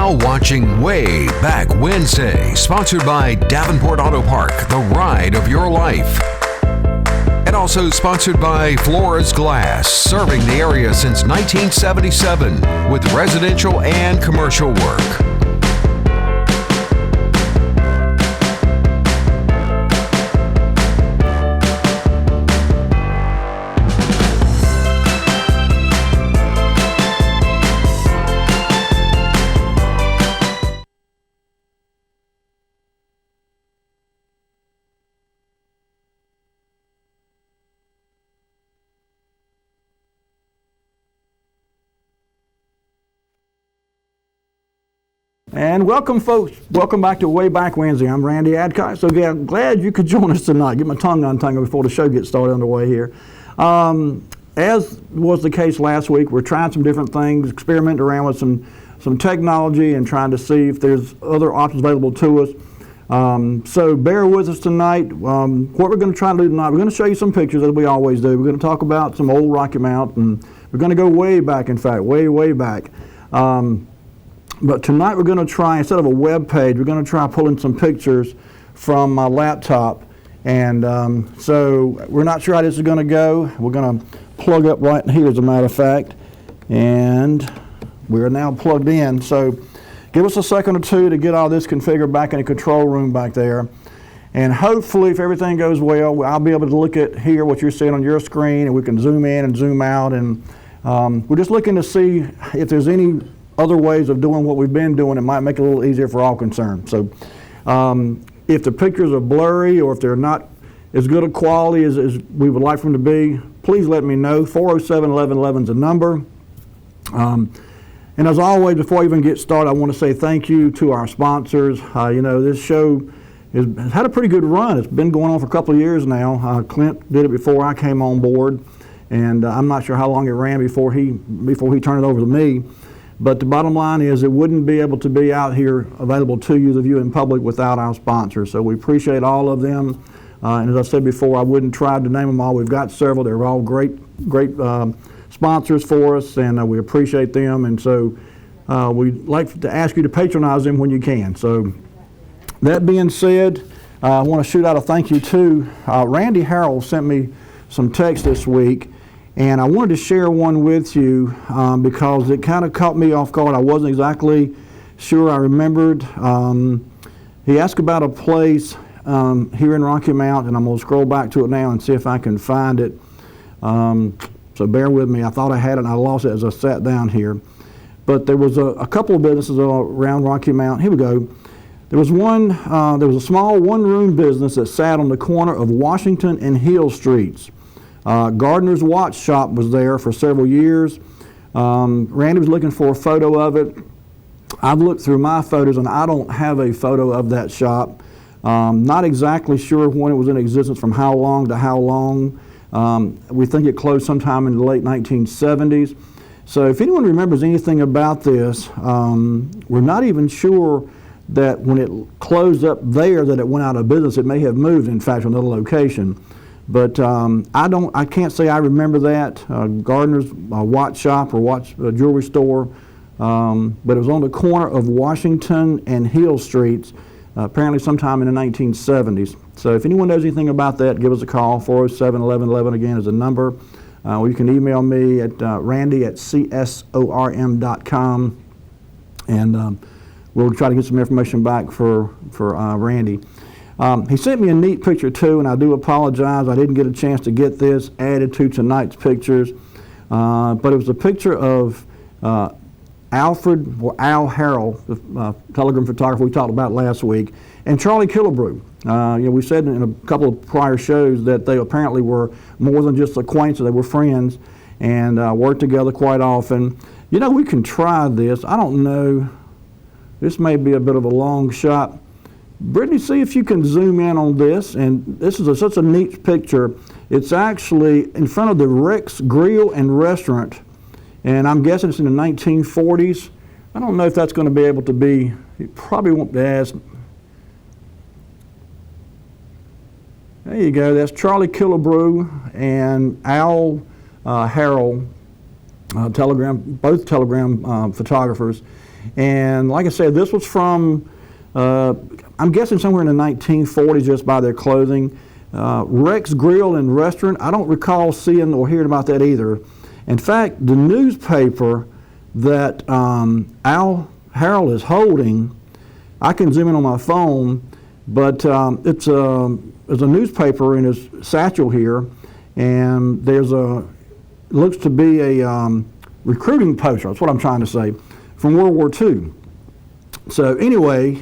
now watching Wayback Wednesday, sponsored by Davenport Auto Park, the ride of your life. And also sponsored by Flores Glass, serving the area since 1977 with residential and commercial work. And welcome, folks. Welcome back to Wayback Wednesday. I'm Randy Adcock. So I'm glad you could join us tonight. Get my tongue untangled before the show gets started underway here. As was the case last week, we're trying some different things, experimenting around with some technology and trying to see if there's other options available to us. So bear with us tonight. What we're going to try to do tonight, we're going to show you some pictures as we always do. We're going to talk about some old Rocky Mountain. We're going to go way back, in fact, way back. But tonight we're going to try, instead of a web page, we're going to try pulling some pictures from my laptop. And so we're not sure how this is going to go. We're going to plug up right here, as a matter of fact. And we're now plugged in. So give us a second or two to get all this configured back in the control room back there. And hopefully, if everything goes well, I'll be able to look at here what you're seeing on your screen, and we can zoom in and zoom out. And we're just looking to see if there's any other ways of doing what we've been doing. It might make it a little easier for all concerned. So if the pictures are blurry or if they're not as good a quality as we would like for them to be, please let me know. 407-1111 is the number. And as always, before I even get started, I want to say thank you to our sponsors. You know, this show has had a pretty good run. It's been going on for a couple of years now. Clint did it before I came on board, and I'm not sure how long it ran before he turned it over to me. But the bottom line is it wouldn't be able to be out here available to you, the viewing public, without our sponsors. So we appreciate all of them. And as I said before, I wouldn't try to name them all. We've got several. They're all great sponsors for us, and we appreciate them. And so we'd like to ask you to patronize them when you can. So that being said, I want to shoot out a thank you to Randy Harrell sent me some text this week. And I wanted to share one with you because it kind of caught me off guard. I wasn't exactly sure I remembered. He asked about a place here in Rocky Mount, and I'm going to scroll back to it now and see if I can find it. So bear with me. I thought I had it, and I lost it as I sat down here. But there was a couple of businesses around Rocky Mount. Here we go. There was a small one-room business that sat on the corner of Washington and Hill Streets. Gardner's Watch Shop was there for several years. Randy was looking for a photo of it. I've looked through my photos, and I don't have a photo of that shop. Not exactly sure when it was in existence, from how long to how long. We think it closed sometime in the late 1970s. So if anyone remembers anything about this, we're not even sure that when it closed up there that it went out of business. It may have moved, in fact, to another location. But I can't say I remember that. Gardner's Watch Shop or jewelry store, but it was on the corner of Washington and Hill Streets, apparently sometime in the 1970s. So if anyone knows anything about that, give us a call. 407-1111 again is the number. Or you can email me at randy@csorm.com, and we'll try to get some information back for Randy. He sent me a neat picture too, and I do apologize. I didn't get a chance to get this added to tonight's pictures. But it was a picture of Alfred, or Al Harrell, the telegram photographer we talked about last week, and Charlie Killebrew. We said in a couple of prior shows that they apparently were more than just acquaintances. They were friends and worked together quite often. You know, we can try this. I don't know. This may be a bit of a long shot. Brittany, see if you can zoom in on this. And this is such a neat picture. It's actually in front of the Rex Grill and Restaurant. And I'm guessing it's in the 1940s. I don't know if that's going to be able to be, it probably won't be as. There you go. That's Charlie Killebrew and Al Harrell, both Telegram photographers. And like I said, this was from, I'm guessing somewhere in the 1940s just by their clothing. Rex Grill and Restaurant, I don't recall seeing or hearing about that either. In fact, the newspaper that Al Harrell is holding, I can zoom in on my phone, but there's a newspaper in his satchel here, and there's looks to be a recruiting poster, that's what I'm trying to say, from World War II. So anyway,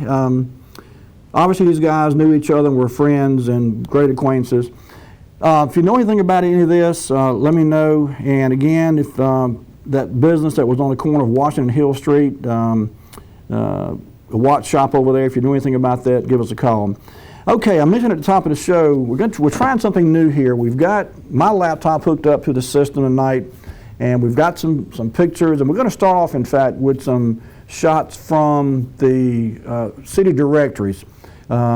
obviously these guys knew each other and were friends and great acquaintances. If you know anything about any of this, let me know. And again, if that business that was on the corner of Washington Hill Street, a watch shop over there, if you know anything about that, give us a call. Okay, I mentioned at the top of the show, we're trying something new here. We've got my laptop hooked up to the system tonight, and we've got some pictures, and we're going to start off, in fact, with some shots from the city directories.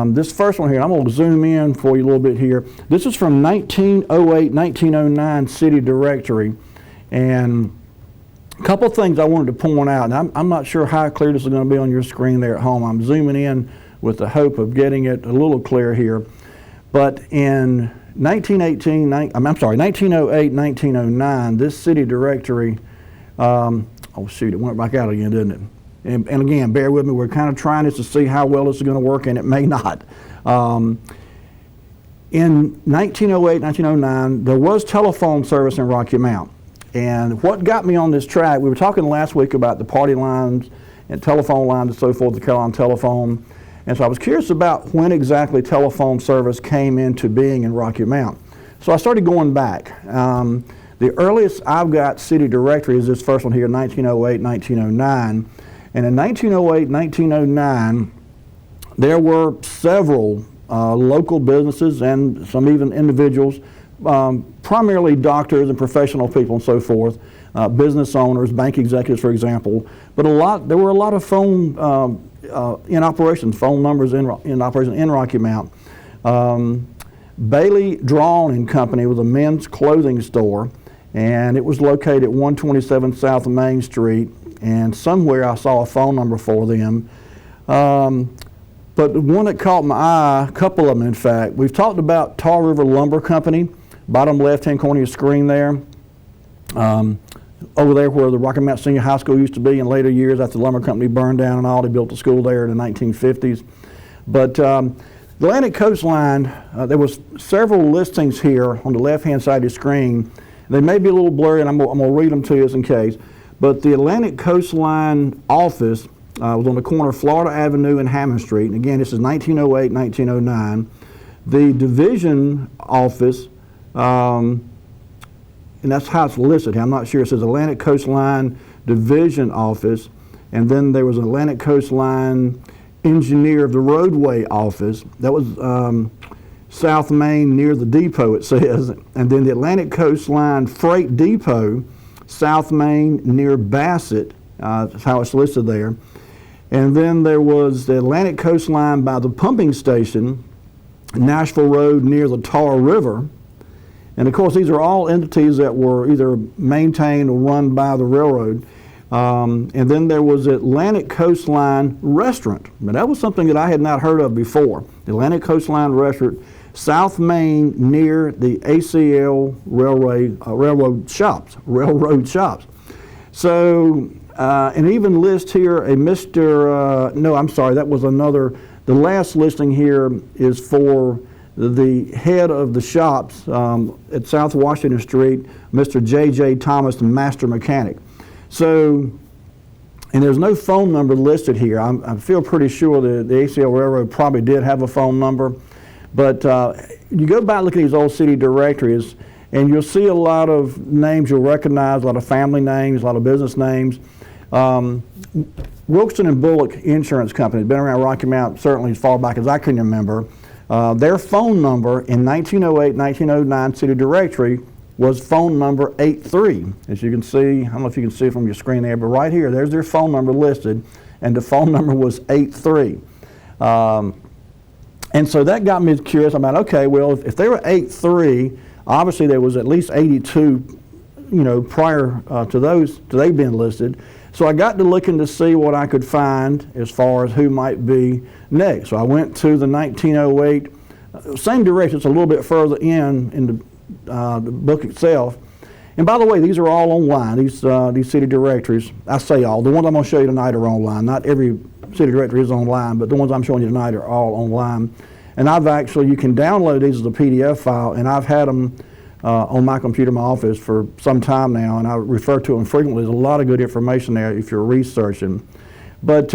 This first one here, I'm going to zoom in for you a little bit here. This is from 1908, 1909 city directory, and a couple things I wanted to point out, and I'm not sure how clear this is going to be on your screen there at home. I'm zooming in with the hope of getting it a little clear here. But in 1908, 1909, this city directory, oh shoot, it went back out again, didn't it? And again, bear with me, we're kind of trying this to see how well this is going to work, and it may not. In 1908, 1909, there was telephone service in Rocky Mount. And what got me on this track, we were talking last week about the party lines and telephone lines and so forth, the Carolina Telephone. And so I was curious about when exactly telephone service came into being in Rocky Mount. So I started going back. The earliest I've got city directory is this first one here, 1908, 1909. And in 1908, 1909, there were several local businesses and some even individuals, primarily doctors and professional people and so forth, business owners, bank executives, for example. But there were a lot of phone in operations, phone numbers in operation in Rocky Mount. Bailey Drawn and Company was a men's clothing store, and it was located at 127 South Main Street, and somewhere I saw a phone number for them. But the one that caught my eye, a couple of them in fact, we've talked about Tar River Lumber Company, bottom left-hand corner of your screen there. Over there where the Rocky Mount Senior High School used to be in later years after the lumber company burned down and all, they built a school there in the 1950s. But the Atlantic Coastline, there was several listings here on the left-hand side of your screen. They may be a little blurry, and I'm going to read them to you just in case. But the Atlantic Coastline office was on the corner of Florida Avenue and Hammond Street. And again, this is 1908, 1909. The division office, and that's how it's listed here. I'm not sure. It says Atlantic Coastline Division Office, and then there was an Atlantic Coastline Engineer of the Roadway Office. That was South Main near the depot, it says. And then the Atlantic Coastline Freight Depot, South Main near Bassett. That's how it's listed there. And then there was the Atlantic Coastline by the pumping station, Nashville Road near the Tar River. And of course, these are all entities that were either maintained or run by the railroad. And then there was Atlantic Coastline Restaurant. But that was something that I had not heard of before. The Atlantic Coastline Restaurant, South Main near the ACL railroad shops. So, and even list here a Mr. No, I'm sorry, that was another. The last listing here is for the head of the shops at South Washington Street, Mr. J.J. Thomas, the master mechanic. So, and there's no phone number listed here. I feel pretty sure that the ACL Railroad probably did have a phone number, but you go back and look at these old city directories, and you'll see a lot of names you'll recognize, a lot of family names, a lot of business names. Wilkeston and Bullock Insurance Company has been around Rocky Mount certainly as far back as I can remember. Their phone number in 1908, 1909 city directory was phone number 83. As you can see, I don't know if you can see it from your screen there, but right here, there's their phone number listed, and the phone number was 83. And so that got me curious about, okay, well, if they were 83, obviously there was at least 82, prior to they being listed. So I got to looking to see what I could find as far as who might be next. So I went to the 1908, same direction, it's a little bit further in the book itself. And by the way, these are all online, these city directories. I say all. The ones I'm going to show you tonight are online. Not every city directory is online, but the ones I'm showing you tonight are all online. And you can download these as a PDF file, and I've had them on my computer in my office for some time now, and I refer to them frequently. There's a lot of good information there if you're researching. But,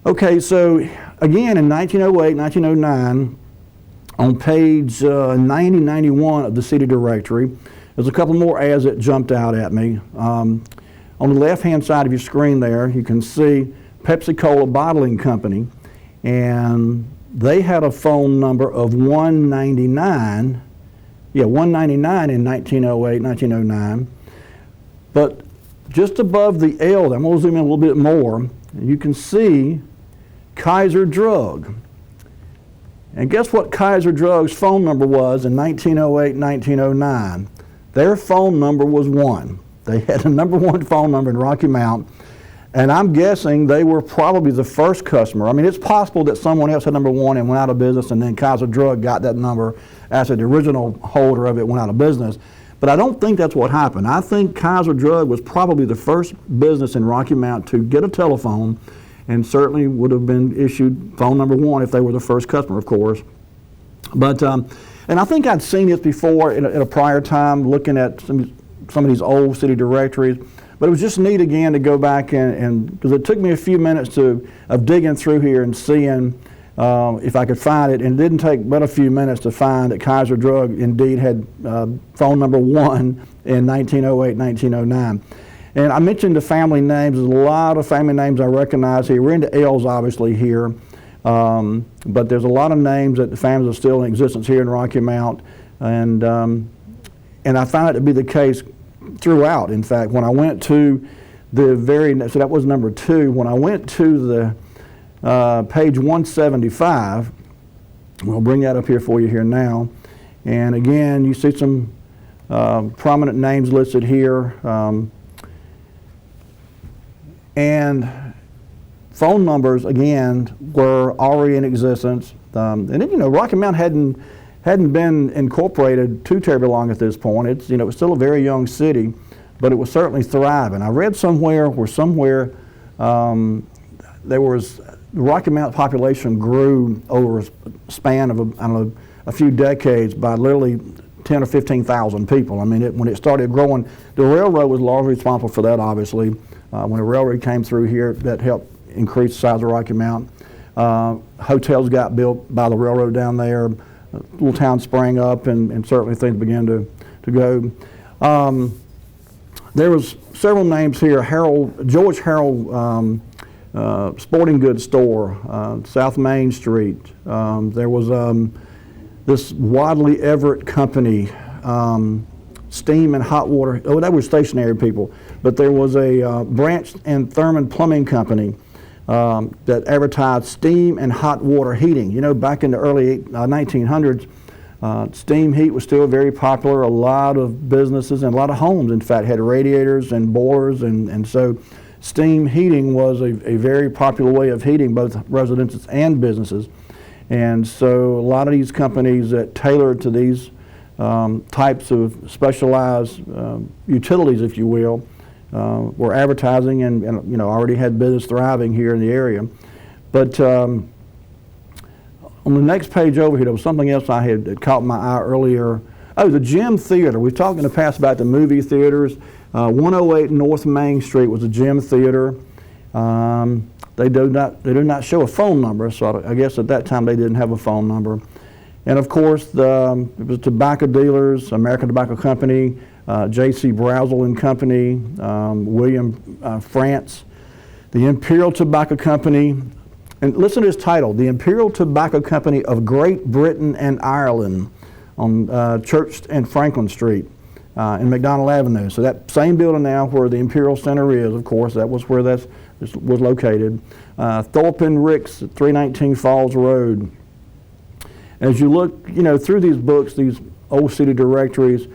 okay, so again, in 1908, 1909, on page 90, 91 of the city directory, there's a couple more ads that jumped out at me. On the left-hand side of your screen there, you can see Pepsi-Cola Bottling Company, and they had a phone number of 199. Yeah, 199 in 1908, 1909. But just above the L, I'm going to zoom in a little bit more, you can see Kaiser Drug. And guess what Kaiser Drug's phone number was in 1908, 1909? Their phone number was 1. They had a number 1 phone number in Rocky Mount, and I'm guessing they were probably the first customer. I mean, it's possible that someone else had number 1 and went out of business, and then Kaiser Drug got that number after the original holder of it went out of business. But I don't think that's what happened. I think Kaiser Drug was probably the first business in Rocky Mount to get a telephone, and certainly would have been issued phone number 1 if they were the first customer, of course. But and I think I'd seen this before in a prior time, looking at some of these old city directories. But it was just neat again to go back and because it took me a few minutes of digging through here and seeing if I could find it, and it didn't take but a few minutes to find that Kaiser Drug indeed had phone number 1 in 1908, 1909. And I mentioned the family names. There's a lot of family names I recognize here. We're into L's obviously here, but there's a lot of names that the families are still in existence here in Rocky Mount, and I found it to be the case throughout. In fact, when I went to the so that was number 2. When I went to the page 175, we'll bring that up here for you here now. And again, you see some prominent names listed here, and phone numbers again were already in existence. And then, you know, Rocky Mount hadn't been incorporated too terribly long at this point. It's, you know, it was still a very young city, but it was certainly thriving. I read somewhere there was the Rocky Mount population grew over a span of I don't know, a few decades by literally 10 or 15,000 people. I mean, when it started growing, the railroad was largely responsible for that, obviously. When the railroad came through here, that helped increase the size of Rocky Mount. Hotels got built by the railroad down there. Little town sprang up, and certainly things began to go. There was several names here. George Harold Sporting Goods Store, South Main Street. There was this Wadley Everett Company, steam and hot water. Oh, that was stationary people. But there was a Branch and Thurman Plumbing Company that advertised steam and hot water heating. You know, back in the early 1900s, steam heat was still very popular. A lot of businesses and a lot of homes, in fact, had radiators and boilers, and so steam heating was a very popular way of heating both residences and businesses. And so a lot of these companies that tailored to these types of specialized utilities, if you will, were advertising and you know, already had business thriving here in the area. But on the next page over here, there was something else I had caught my eye earlier. Oh, the Gym Theater. We've talked in the past about the movie theaters. 108 North Main Street was a Gym Theater. They do not show a phone number, so I guess at that time they didn't have a phone number. And of course, it was tobacco dealers, American Tobacco Company, J.C. Brazel and Company, William France, the Imperial Tobacco Company, and listen to this title, the Imperial Tobacco Company of Great Britain and Ireland on Church and Franklin Street in McDonald Avenue. So that same building now where the Imperial Center is, of course, that was where this was located. Thorpe and Ricks at 319 Falls Road. As you look, you know, through these books, these old city directories,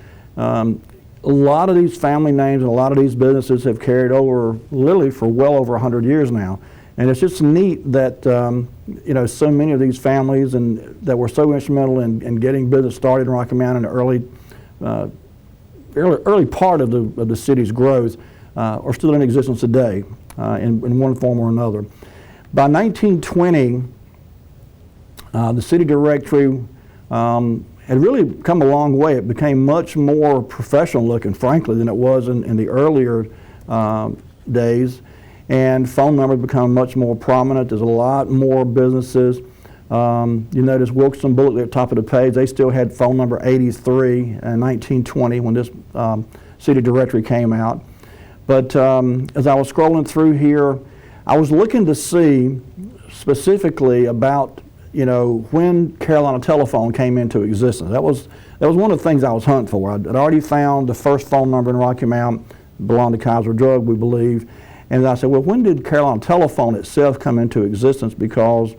a lot of these family names and a lot of these businesses have carried over literally for well over 100 years now. And it's just neat that so many of these families and that were so instrumental in getting business started in Rocky Mount in the early part of the city's growth are still in existence today in one form or another. By 1920, the city directory had really come a long way. It became much more professional looking, frankly, than it was in the earlier days. And phone numbers become much more prominent. There's a lot more businesses. You notice Wilkinson Bullock at the top of the page, they still had phone number 83 in 1920 when this city directory came out. But as I was scrolling through here, I was looking to see specifically about when Carolina Telephone came into existence. That was one of the things I was hunting for. I'd already found the first phone number in Rocky Mount, belonged to Kaiser Drug, we believe. And I said, well, when did Carolina Telephone itself come into existence? Because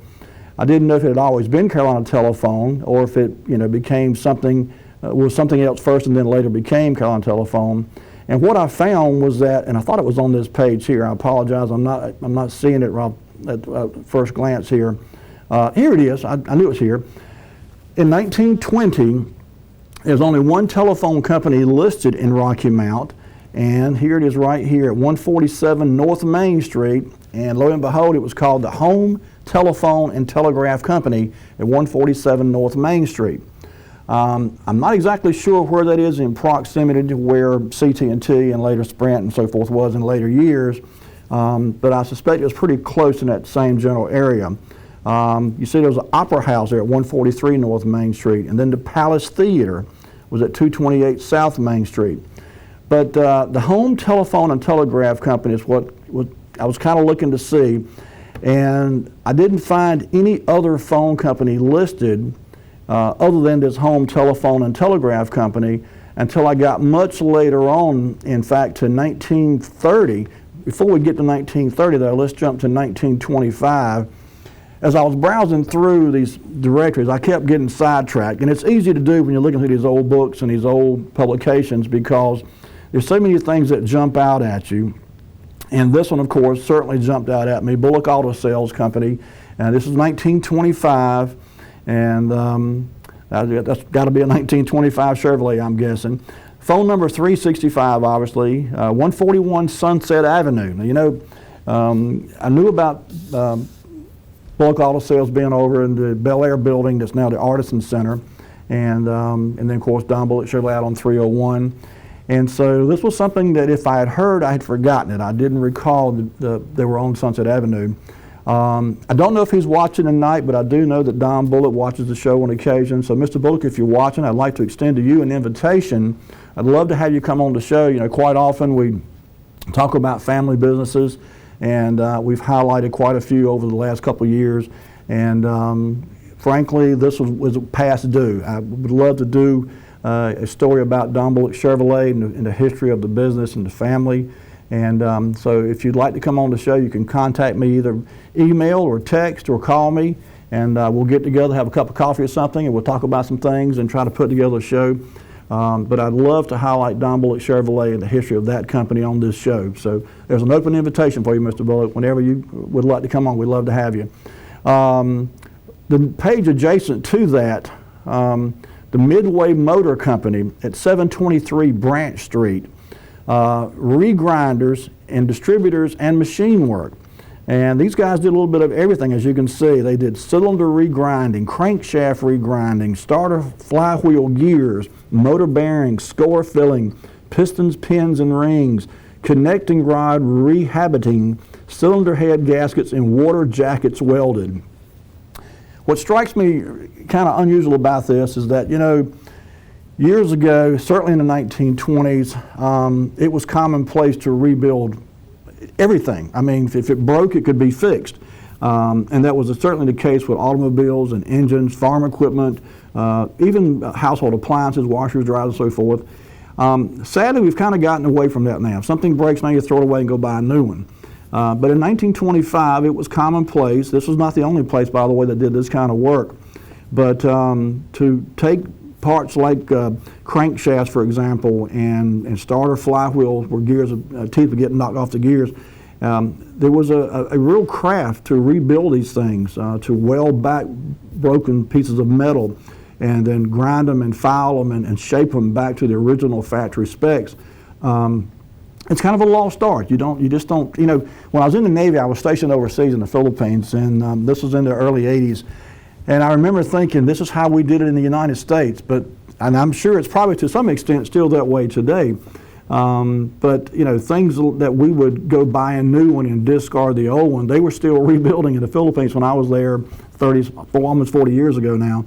I didn't know if it had always been Carolina Telephone or if it became something, was something else first and then later became Carolina Telephone. And what I found was that, and I thought it was on this page here. I apologize, I'm not seeing it right at first glance here. Here it is. I knew it was here. In 1920, there's only one telephone company listed in Rocky Mount, and here it is right here at 147 North Main Street, and lo and behold, it was called the Home Telephone and Telegraph Company at 147 North Main Street. I'm not exactly sure where that is in proximity to where CT&T and later Sprint and so forth was in later years, but I suspect it was pretty close in that same general area. You see there was an opera house there at 143 North Main Street, and then the Palace Theater was at 228 South Main Street. But the Home Telephone and Telegraph Company is what I was kind of looking to see, and I didn't find any other phone company listed other than this Home Telephone and Telegraph Company until I got much later on, in fact, to 1930. Before we get to 1930, though, let's jump to 1925. As I was browsing through these directories, I kept getting sidetracked, and it's easy to do when you're looking through these old books and these old publications because there's so many things that jump out at you. And this one, of course, certainly jumped out at me, Bullock Auto Sales Company. And this is 1925, and that's got to be a 1925 Chevrolet, I'm guessing. Phone number 365, obviously, 141 Sunset Avenue. Now, I knew about Bullock Auto Sales being over in the Bel Air building that's now the Artisan Center, and then, of course, Don Bullock Chevrolet out on 301. And so this was something that if I had heard, I had forgotten it. I didn't recall that they were on Sunset Avenue. I don't know if he's watching tonight, but I do know that Don Bullock watches the show on occasion. So, Mr. Bullock, if you're watching, I'd like to extend to you an invitation. I'd love to have you come on the show. Quite often we talk about family businesses, and we've highlighted quite a few over the last couple of years. And frankly, this was past due. I would love to do a story about Don Bullock Chevrolet and the history of the business and the family. And so if you'd like to come on the show, you can contact me either email or text or call me, and we'll get together, have a cup of coffee or something, and we'll talk about some things and try to put together a show. But I'd love to highlight Don Bullock Chevrolet and the history of that company on this show. So there's an open invitation for you, Mr. Bullock. Whenever you would like to come on, we'd love to have you. The page adjacent to that, the Midway Motor Company at 723 Branch Street, regrinders and distributors and machine work. And these guys did a little bit of everything, as you can see. They did cylinder regrinding, crankshaft regrinding, starter flywheel gears, motor bearings, score filling, pistons, pins, and rings, connecting rod rehabiting, cylinder head gaskets, and water jackets welded. What strikes me kind of unusual about this is that, years ago, certainly in the 1920s, it was commonplace to rebuild everything. I mean, if it broke, it could be fixed. And that was certainly the case with automobiles and engines, farm equipment, even household appliances, washers, dryers, and so forth. Sadly, we've kind of gotten away from that now. If something breaks now, you throw it away and go buy a new one. But in 1925, it was commonplace. This was not the only place, by the way, that did this kind of work. But to take parts like crankshafts, for example, and starter flywheels where gears, teeth would get knocked off the gears. There was a real craft to rebuild these things, to weld back broken pieces of metal and then grind them and file them and shape them back to the original factory specs. It's kind of a lost art. You just don't, when I was in the Navy, I was stationed overseas in the Philippines, and this was in the early 80s. And I remember thinking, this is how we did it in the United States, and I'm sure it's probably to some extent still that way today. But things that we would go buy a new one and discard the old one, they were still rebuilding in the Philippines when I was there almost 40 years ago now.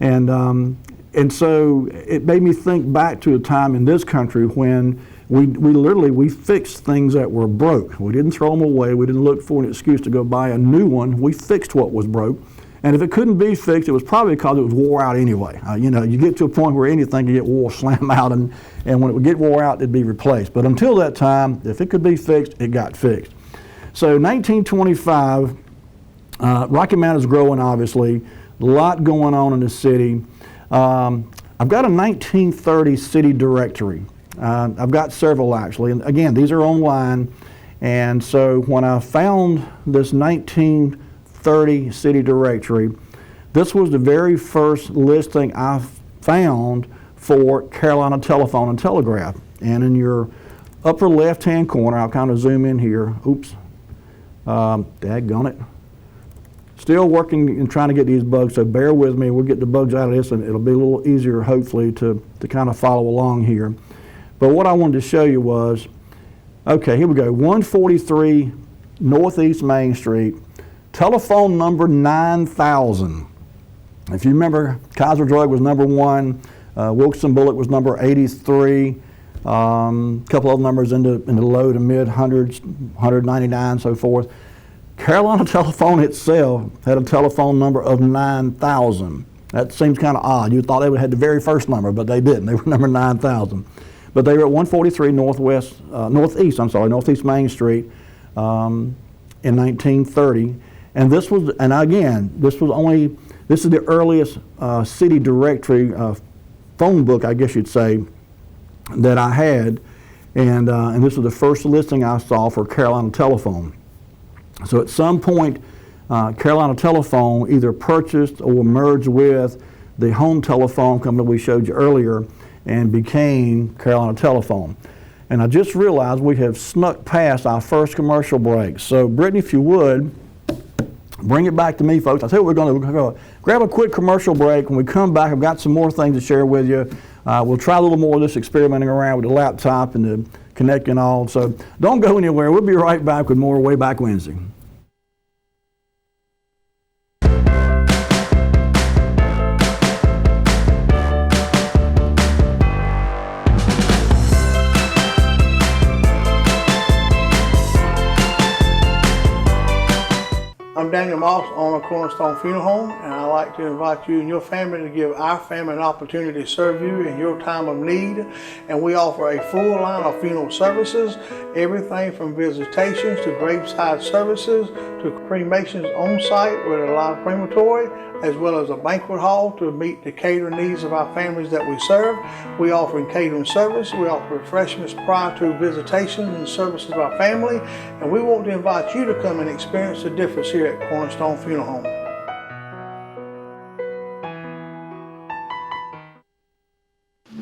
And so it made me think back to a time in this country when we literally fixed things that were broke. We didn't throw them away. We didn't look for an excuse to go buy a new one. We fixed what was broke. And if it couldn't be fixed, it was probably because it was wore out anyway. You get to a point where anything can get wore, slam out, and when it would get wore out, it'd be replaced. But until that time, if it could be fixed, it got fixed. So 1925, Rocky Mount is growing, obviously. A lot going on in the city. I've got a 1930 city directory. I've got several, actually. And again, these are online. And so when I found this 1930 city directory, this was the very first listing I found for Carolina Telephone and Telegraph. And in your upper left-hand corner, I'll kind of zoom in here. Oops. Daggone it. Still working and trying to get these bugs, so bear with me. We'll get the bugs out of this, and it'll be a little easier, hopefully, to kind of follow along here. But what I wanted to show you was, okay, here we go, 143 Northeast Main Street, telephone number 9000. If you remember, Kaiser Drug was number 1, Wilson Bullock was number 83, a couple of numbers in the low to mid hundreds, 199, so forth. Carolina Telephone itself had a telephone number of 9000. That seems kind of odd. You thought they would have had the very first number, but they didn't. They were number 9000. But they were at 143 Northeast Main Street in 1930. And this was, and again, this is the earliest city directory phone book, I guess you'd say, that I had. And this was the first listing I saw for Carolina Telephone. So at some point, Carolina Telephone either purchased or merged with the home telephone company we showed you earlier and became Carolina Telephone. And I just realized we have snuck past our first commercial break. So Brittany, if you would, bring it back to me, folks. I tell you what we're going to go. Grab a quick commercial break. When we come back, I've got some more things to share with you. We'll try a little more of this experimenting around with the laptop and the connecting all. So don't go anywhere. We'll be right back with more Wayback Wednesday. I'm Daniel Moss, owner of Cornerstone Funeral Home, and I'd like to invite you and your family to give our family an opportunity to serve you in your time of need. And we offer a full line of funeral services, everything from visitations to graveside services to cremations on site with a live crematory, as well as a banquet hall to meet the catering needs of our families that we serve. We offer catering service. We offer refreshments prior to visitations and services of our family. And we want to invite you to come and experience the difference here at Cornerstone Funeral Home.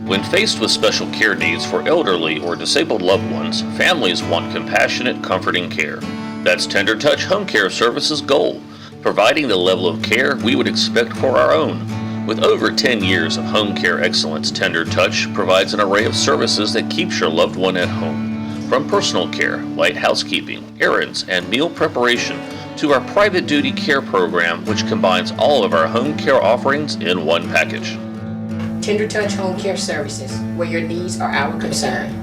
When faced with special care needs for elderly or disabled loved ones, families want compassionate, comforting care. That's Tender Touch Home Care Services' goal, providing the level of care we would expect for our own. With over 10 years of home care excellence, Tender Touch provides an array of services that keeps your loved one at home. From personal care, light housekeeping, errands, and meal preparation, to our private duty care program, which combines all of our home care offerings in one package. Tender Touch Home Care Services, where your needs are our concern.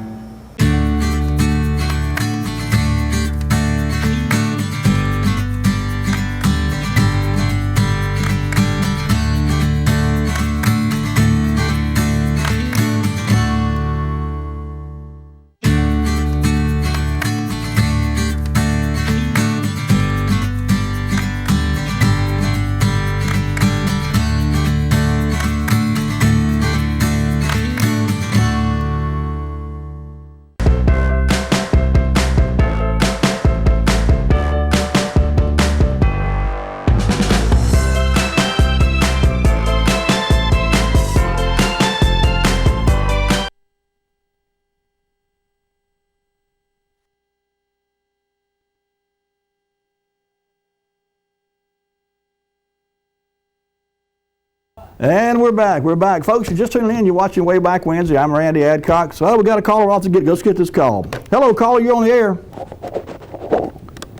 And we're back. We're back. Folks, you're just tuning in. You're watching Wayback Wednesday. I'm Randy Adcock. So we got a caller. Let's get this call. Hello, caller. You're on the air.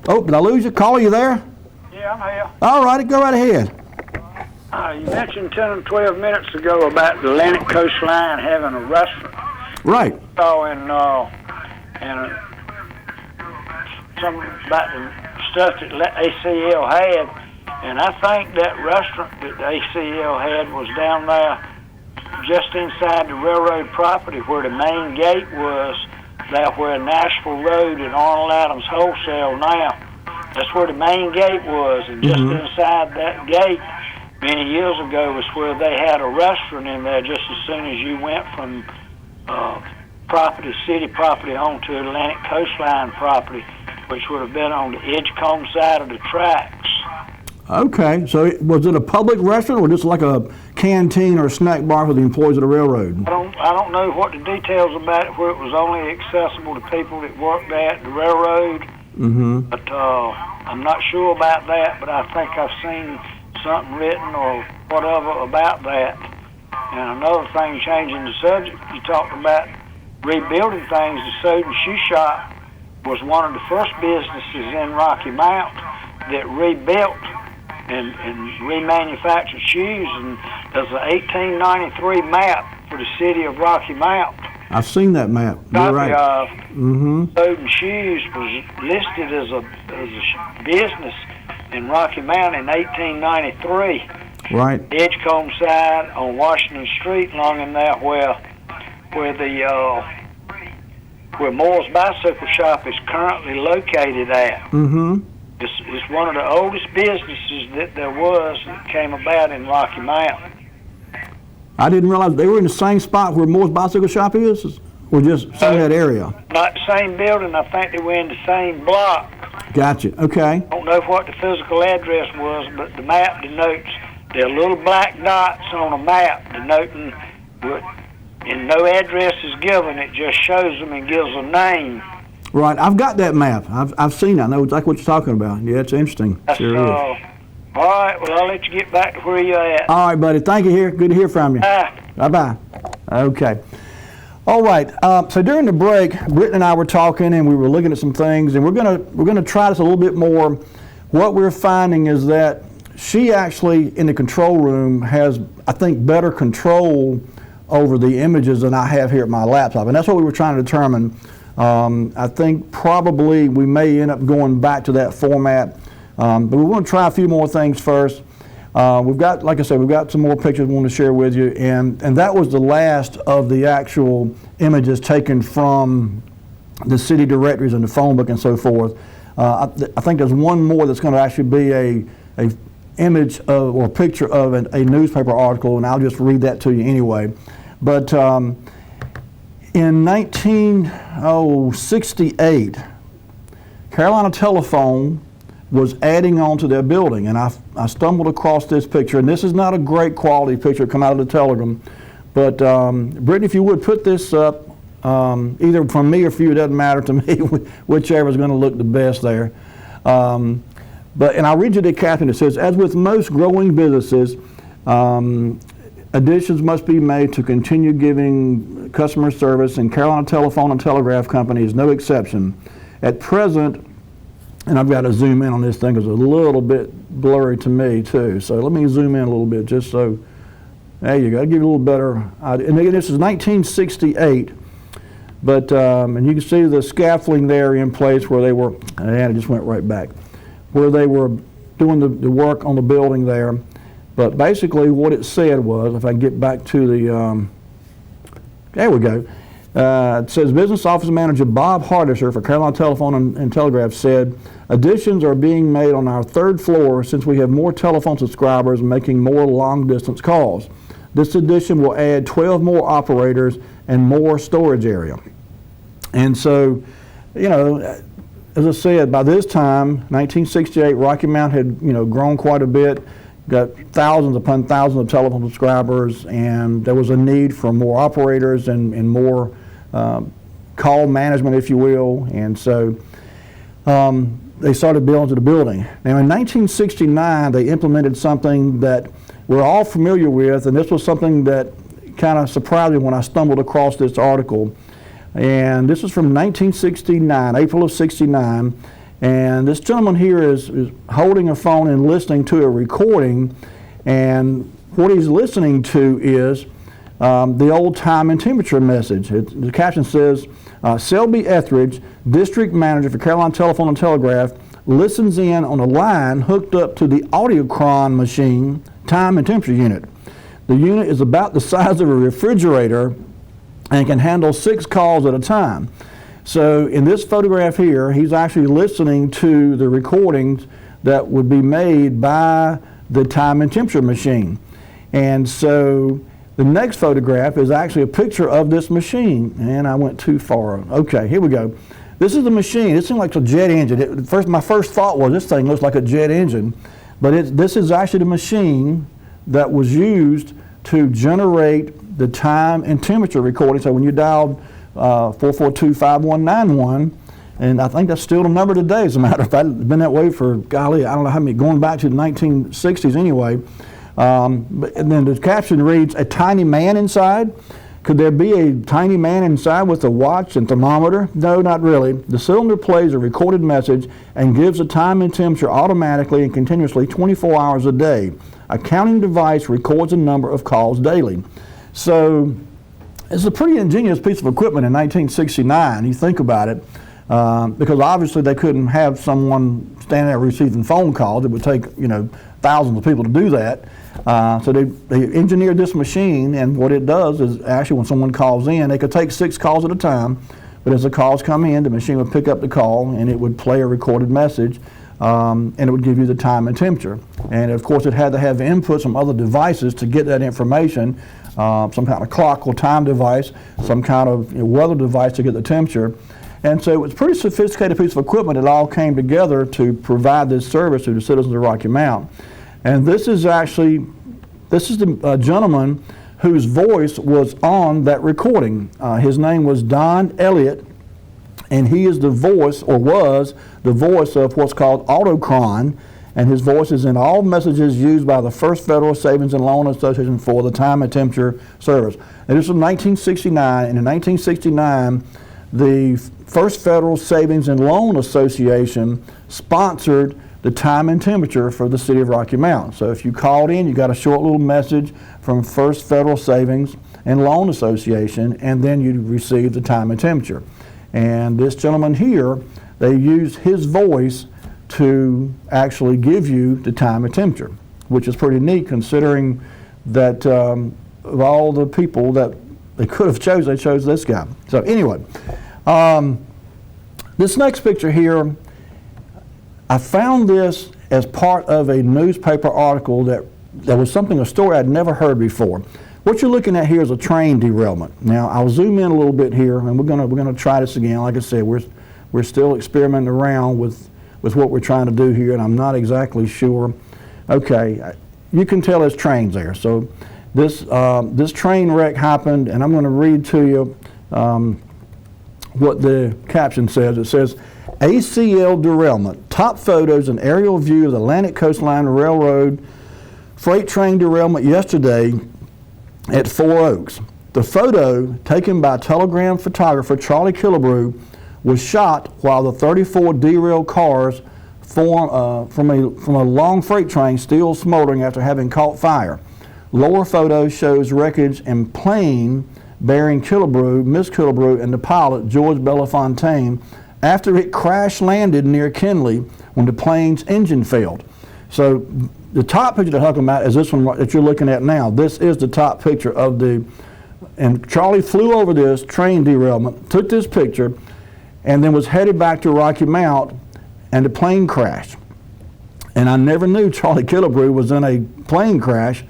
Oh, did I lose you? Caller, you there? Yeah, I'm here. All right. Go right ahead. You mentioned 10 or 12 minutes ago about the Atlantic coastline having a restaurant. Right. Oh, and some about the stuff that ACL had, and I think that restaurant that the ACL had was down there just inside the railroad property where the main gate was, there where Nashville Road and Arnold Adams Wholesale now. That's where the main gate was, and just inside that gate many years ago was where they had a restaurant in there just as soon as you went from city property onto Atlantic coastline property, which would have been on the Edgecombe side of the tracks. Okay, so was it a public restaurant or just like a canteen or a snack bar for the employees of the railroad? I don't know what the details about it, where it was only accessible to people that worked at the railroad. But I'm not sure about that, but I think I've seen something written or whatever about that. And another thing, changing the subject, you talked about rebuilding things. The Soda and Shoe Shop was one of the first businesses in Rocky Mount that rebuilt and remanufactured shoes. And there's an 1893 map for the city of Rocky Mount. I've seen that map. You're right. Soda and Shoes was listed as a business in Rocky Mount in 1893. Right. Edgecombe side on Washington Street, along in there where Moore's Bicycle Shop is currently located at. It's one of the oldest businesses that there was that came about in Rocky Mount. I didn't realize they were in the same spot where Moore's Bicycle Shop is, or just in that area? Not the same building. I think they were in the same block. Gotcha. Okay. I don't know what the physical address was, but the map denotes there are little black dots on a map denoting what, and no address is given. It just shows them and gives a name. Right. I've got that map. I've seen it. I know exactly what you're talking about. Yeah, it's interesting. Sure is. All right. Well, I'll let you get back to where you're at. All right, buddy. Thank you. Good to hear from you. Bye-bye. Okay. All right. So during the break, Brittany and I were talking, and we were looking at some things, and we're gonna try this a little bit more. What we're finding is that she actually, in the control room, has, I think, better control over the images than I have here at my laptop, and that's what we were trying to determine. I think probably we may end up going back to that format, but we want to try a few more things first. We've got, like I said, we've got some more pictures we want to share with you, and that was the last of the actual images taken from the city directories and the phone book and so forth. I think there's one more that's going to actually be a image of, or picture of a newspaper article, and I'll just read that to you anyway. But in 1968, Carolina Telephone was adding on to their building, and I stumbled across this picture, and this is not a great quality picture come out of the Telegram, but Brittany, if you would put this up, either from me or for you, it doesn't matter to me, whichever is going to look the best there. And I'll read you the caption. It says, as with most growing businesses, additions must be made to continue giving customer service, and Carolina Telephone and Telegraph Company is no exception. At present, and I've got to zoom in on this thing because it's a little bit blurry to me too. So let me zoom in a little bit just so, there you go, I'll give you a little better idea. And again, this is 1968, but, and you can see the scaffolding there in place where they were, and it just went right back, where they were doing the work on the building there. But basically what it said was, if I can get back to the, there we go. It says Business Office Manager Bob Hardisher for Carolina Telephone and Telegraph said, additions are being made on our third floor since we have more telephone subscribers making more long distance calls. This addition will add 12 more operators and more storage area. And so, you know, as I said, by this time, 1968, Rocky Mount had, you know, grown quite a bit, got thousands upon thousands of telephone subscribers, and there was a need for more operators and more call management, if you will, and so they started building to the building. Now in 1969, they implemented something that we're all familiar with, and this was something that kind of surprised me when I stumbled across this article. And this is from 1969, April of 69. And this gentleman here is holding a phone and listening to a recording. And what he's listening to is the old time and temperature message. The caption says, Selby Etheridge, district manager for Carolina Telephone and Telegraph, listens in on a line hooked up to the Audiocron machine time and temperature unit. The unit is about the size of a refrigerator and can handle 6 calls at a time. So in this photograph here, he's actually listening to the recordings that would be made by the time and temperature machine. And so the next photograph is actually a picture of this machine. And I went too far. Okay, here we go. This is the machine. It seemed like a jet engine. My first thought was this thing looks like a jet engine. But this is actually the machine that was used to generate the time and temperature recording. So when you dialed 442-5191, and I think that's still the number today, as a matter of fact. It's been that way for, golly, I don't know how many, going back to the 1960s anyway. And then the caption reads, a tiny man inside? Could there be a tiny man inside with a watch and thermometer? No, not really. The cylinder plays a recorded message and gives the time and temperature automatically and continuously 24 hours a day. A counting device records a number of calls daily. So it's a pretty ingenious piece of equipment in 1969. You think about it, because obviously they couldn't have someone standing there receiving phone calls. It would take, thousands of people to do that. So they engineered this machine, and what it does is actually when someone calls in, they could take 6 calls at a time, but as the calls come in, the machine would pick up the call and it would play a recorded message, and it would give you the time and temperature. And of course it had to have input from other devices to get that information, some kind of clock or time device, some kind of weather device to get the temperature. And so it was a pretty sophisticated piece of equipment. It all came together to provide this service to the citizens of Rocky Mount. And this is the gentleman whose voice was on that recording. His name was Don Elliott, and he is the voice, or was the voice, of what's called Audiocron, and his voice is in all messages used by the First Federal Savings and Loan Association for the time and temperature service. And this was 1969, and in 1969, the First Federal Savings and Loan Association sponsored the time and temperature for the city of Rocky Mount. So if you called in, you got a short little message from First Federal Savings and Loan Association, and then you received the time and temperature. And this gentleman here, they used his voice to actually give you the time and temperature, which is pretty neat considering that of all the people that they could have chosen, they chose this guy. So anyway, this next picture here, I found this as part of a newspaper article that was a story I'd never heard before. What you're looking at here is a train derailment. Now I'll zoom in a little bit here, and we're gonna try this again. Like I said, we're still experimenting around with what we're trying to do here, and I'm not exactly sure. Okay, you can tell there's trains there. So this train wreck happened, and I'm going to read to you what the caption says. It says, ACL derailment, top photos and aerial view of the Atlantic Coastline Railroad freight train derailment yesterday at 4 Oaks. The photo, taken by Telegram photographer Charlie Killebrew, was shot while the 34 derailed cars from a long freight train still smoldering after having caught fire. Lower photo shows wreckage and plane bearing Killebrew, Miss Killebrew, and the pilot, George Belafontaine, after it crash-landed near Kinley when the plane's engine failed. So the top picture they're talking about is this one that you're looking at now. This is the top picture of and Charlie flew over this train derailment, took this picture, and then was headed back to Rocky Mount, and the plane crashed. And I never knew Charlie Killebrew was in a plane crash,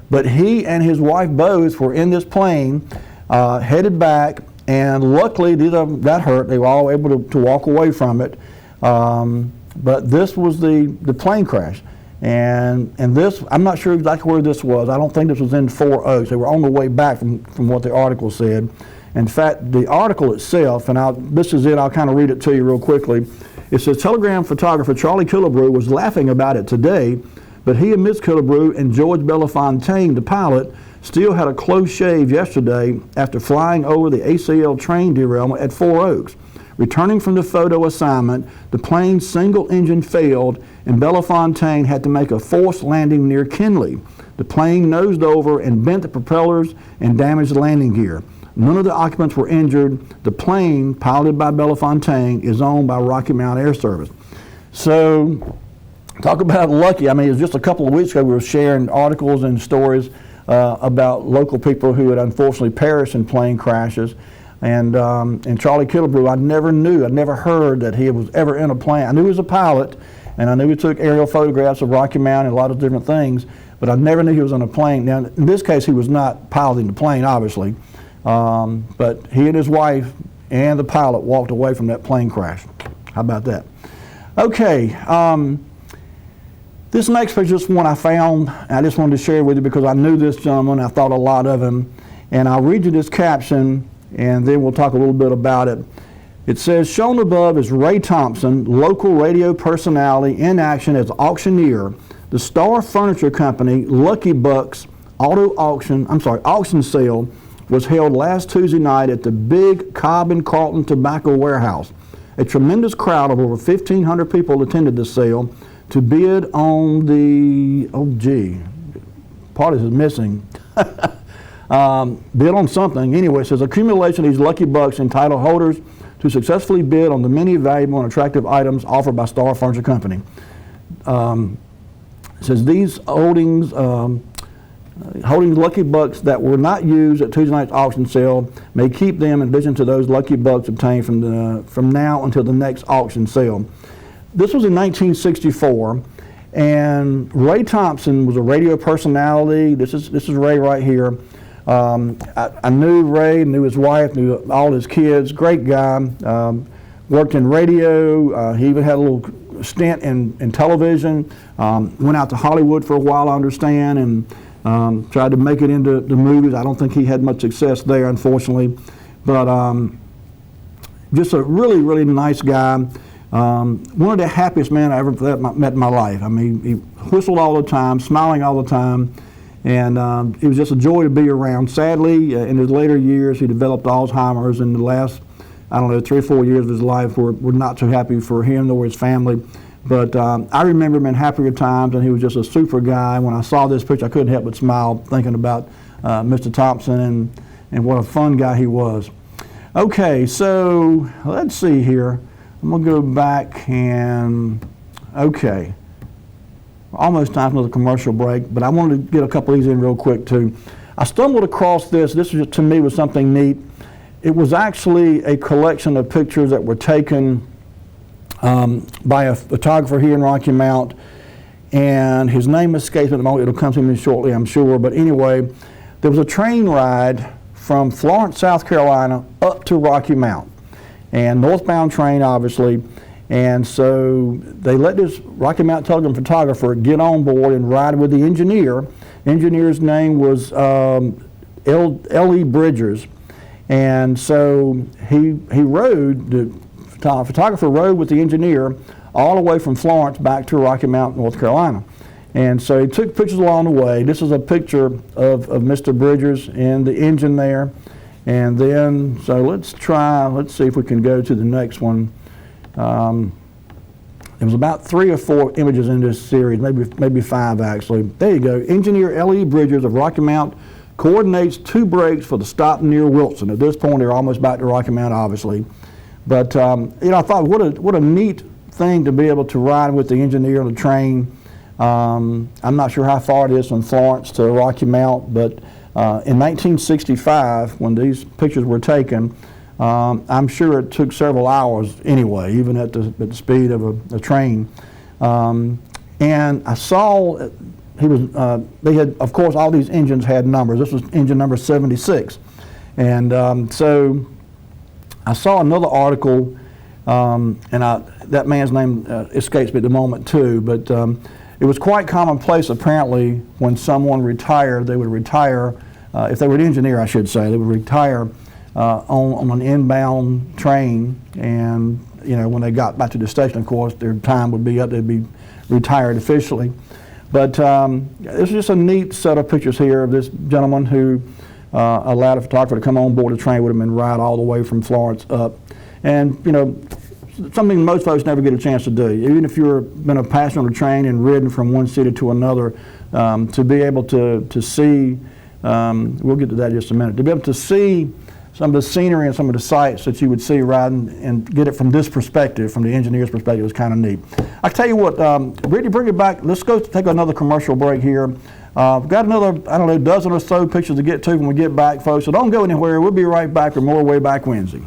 but he and his wife both were in this plane, headed back, and luckily neither got hurt. They were all able to walk away from it. But this was the plane crash. And this, I'm not sure exactly where this was. I don't think this was in 4 Oaks. They were on the way back from what the article said. In fact, the article itself, and this is it, I'll kind of read it to you real quickly. It says, Telegram photographer Charlie Killebrew was laughing about it today But he and Miss Killebrew and George Belafontaine, the pilot, still had a close shave yesterday after flying over the ACL train derailment at 4 Oaks. Returning from the photo assignment, the plane's single engine failed and Belafontaine had to make a forced landing near Kinley. The plane nosed over and bent the propellers and damaged the landing gear. None of the occupants were injured. The plane, piloted by Belafontaine, is owned by Rocky Mount Air Service. So, talk about lucky. I mean, it was just a couple of weeks ago we were sharing articles and stories about local people who had unfortunately perished in plane crashes. And Charlie Killebrew, I never heard that he was ever in a plane. I knew he was a pilot, and I knew he took aerial photographs of Rocky Mount and a lot of different things, but I never knew he was on a plane. Now, in this case, he was not piloting the plane, obviously, but he and his wife and the pilot walked away from that plane crash. How about that? Okay, this next picture is one I found. I just wanted to share with you because I knew this gentleman. I thought a lot of him, and I'll read you this caption, and then we'll talk a little bit about it. It says, shown above is Ray Thompson, local radio personality in action as auctioneer. The Star Furniture Company Lucky Bucks auction sale was held last Tuesday night at the Big Cobb and Carlton Tobacco Warehouse. A tremendous crowd of over 1,500 people attended the sale to bid on the, part of this is missing. Bid on something. Anyway, it says accumulation of these lucky bucks entitle holders to successfully bid on the many valuable and attractive items offered by Star Furniture Company. It says these holding lucky bucks that were not used at Tuesday night's auction sale may keep them in addition to those lucky bucks obtained from now until the next auction sale. This was in 1964, and Ray Thompson was a radio personality. This is Ray right here. I knew Ray, knew his wife, knew all his kids. Great guy. Worked in radio. He even had a little stint in television. Went out to Hollywood for a while, I understand, and tried to make it into the movies. I don't think he had much success there, unfortunately. But just a really, really nice guy. One of the happiest men I ever met in my life. I mean, he whistled all the time, smiling all the time, and it was just a joy to be around. Sadly, in his later years, he developed Alzheimer's, and the last, 3 or 4 years of his life were not so happy for him nor his family. But I remember him in happier times, and he was just a super guy. When I saw this picture, I couldn't help but smile thinking about Mr. Thompson and what a fun guy he was. Okay, so let's see here. I'm going to go back and, almost time for another commercial break, but I wanted to get a couple of these in real quick too. I stumbled across this. This was, to me, was something neat. It was actually a collection of pictures that were taken by a photographer here in Rocky Mount, and his name escapes me at the moment. It'll come to me shortly, I'm sure. But anyway, there was a train ride from Florence, South Carolina, up to Rocky Mount, and northbound train, obviously. And so they let this Rocky Mount Telegram photographer get on board and ride with the engineer. Engineer's name was L.E. Bridgers. And so he rode, the photographer rode with the engineer all the way from Florence back to Rocky Mount, North Carolina. And so he took pictures along the way. This is a picture of Mr. Bridgers in the engine there. And then, so let's see if we can go to the next one. There was about 3 or 4 images in this series, maybe 5 actually. There you go. Engineer L.E. Bridgers of Rocky Mount coordinates 2 brakes for the stop near Wilson. At this point, they're almost back to Rocky Mount, obviously. But I thought what a neat thing to be able to ride with the engineer on the train. I'm not sure how far it is from Florence to Rocky Mount, but in 1965, when these pictures were taken, I'm sure it took several hours anyway, even at the speed of a train. And I saw they had, of course, all these engines had numbers. This was engine number 76. And so I saw another article, and that man's name escapes me at the moment too, but it was quite commonplace apparently when someone retired, they would retire, if they were an engineer I should say, they would retire on an inbound train, and when they got back to the station, of course, their time would be up, they'd be retired officially. But this is just a neat set of pictures here of this gentleman who allowed a photographer to come on board the train with him and ride all the way from Florence up. And, you know, something most folks never get a chance to do. Even if you've been a passenger on a train and ridden from one city to another, to be able to see, we'll get to that in just a minute, to be able to see some of the scenery and some of the sights that you would see riding and get it from this perspective, from the engineer's perspective, is kind of neat. I tell you what, Brittany, bring it back. Let's go take another commercial break here. We've got another, I don't know, dozen or so pictures to get to when we get back, folks. So don't go anywhere. We'll be right back with more Wayback Wednesday.